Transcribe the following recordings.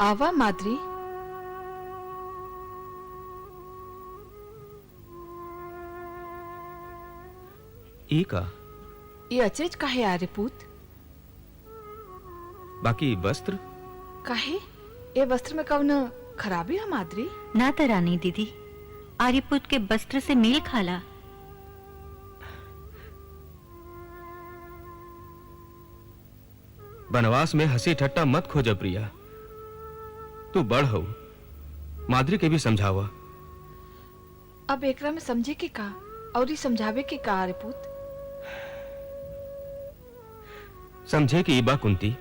आवा माद्री। ई का ये अचरज काहे आर्यपूत? बाकी वस्त्र काहे? ये वस्त्र में कौन खराबी है माद्री? ना तो रानी दीदी, आर्यपुत के वस्त्र से मेल खाला। बनवास में हंसी ठट्टा मत खोज प्रिया। तू बड़ हो, माद्री के भी समझावा। अब एकरा में समझे के का और समझावे के का आर्यपूत? समझे कि ईबा कुंती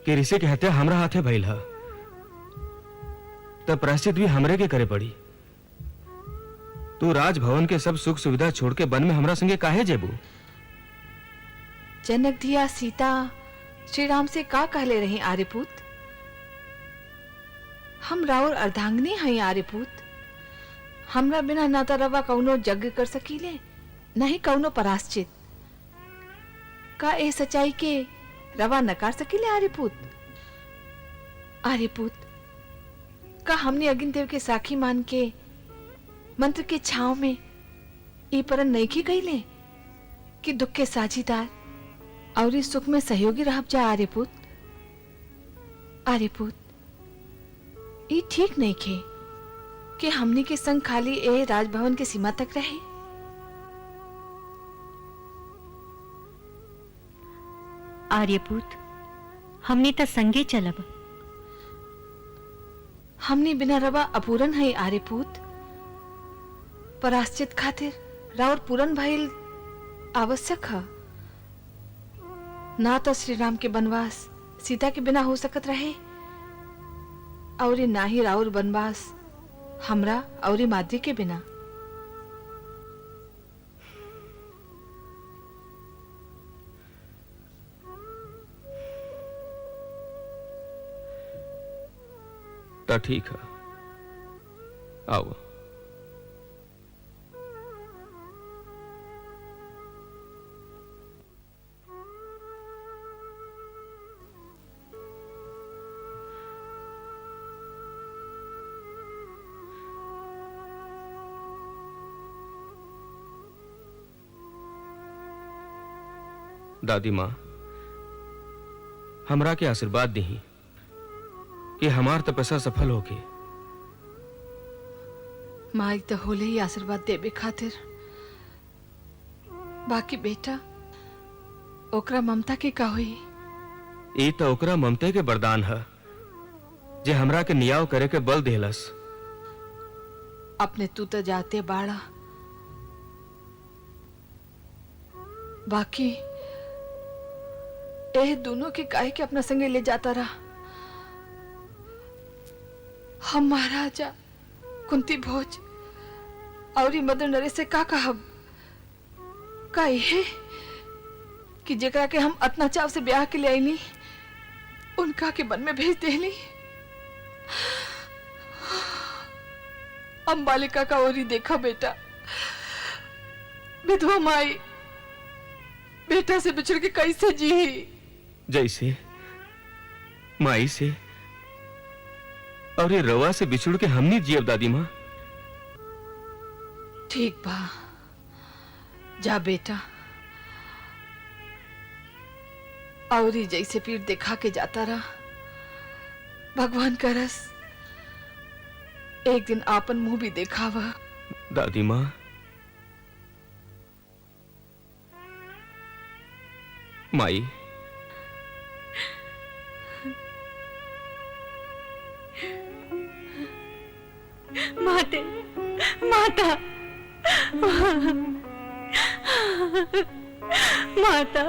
कि ऋषि के हत्या हमरा हाथे भइल हा, तब प्रायश्चित भी हमरे के करे पड़ी। तू राजभवन के सब सुख सुविधा छोड़ के वन में हमरा संगे काहे जेबू? जनक धिया सीता श्री राम से का कहले रही आर्यपूत? हम राउर अर्धांगिनी हई आर्यपूत। हमरा बिना ना तो रवा कौनो यज्ञ कर सकीले, नहीं कौनो पराश्चित। का ए सच्चाई के रवा नकार सकीले आर्यपूत? आर्यपूत, का हमने अग्निदेव के साखी मान के मंत्र के छांव में ई परन नहीं की गईले कि दुख के साझीदार और इस सुख में सहयोगी रह जा आर्यपूत? आर्यपूत, ई ठीक नहीं खे कि हमने के संग खाली ए राजभवन के सीमा तक रहे। आर्यपुत, हमने तो संगे चलब। हमने बिना रवा अपूरन है आर्यपूत। पराश्चित खातिर राउर पूरन भइल आवश्यक है। ना तो श्री राम के वनवास सीता के बिना हो सकत रहे और ना ही राउर वनवास हमरा और माद्री के बिना। तो ठीक है, आओ। दादी माँ, हमरा के आशीर्वाद दी कि हमार तपस्या सफल होके। माइक तो होले ही आशीर्वाद देवे खातिर, बाकी बेटा ओकरा ममता के का हुई? ई तो ओकरा ममते के वरदान है जे हमरा के नियाव करे के बल देहलस। अपने तू तो जाते बाड़ा, बाकी ए दोनों के काहे के अपना संगे ले जाता रहा। हम महाराजा कुंती भोज और मदर नरेश से का कहब? का ये कि जेकरा के हम अतना चाव से ब्याह के लिए आईनी उनका के वन में भेज देली। अंबालिका का ओरी देखा बेटा, विधवा माई बेटा से बिछड़ के कैसे जी? जैसे माई से और ये रवा से बिछुड़ के हमनी जियब दादी माँ। ठीक बा, जा बेटा। और ही जैसे पीठ दिखा के जाता रहा, भगवान का रस एक दिन आपन मुंह भी देखावा। दादी माँ, माई, माते, माता, माता।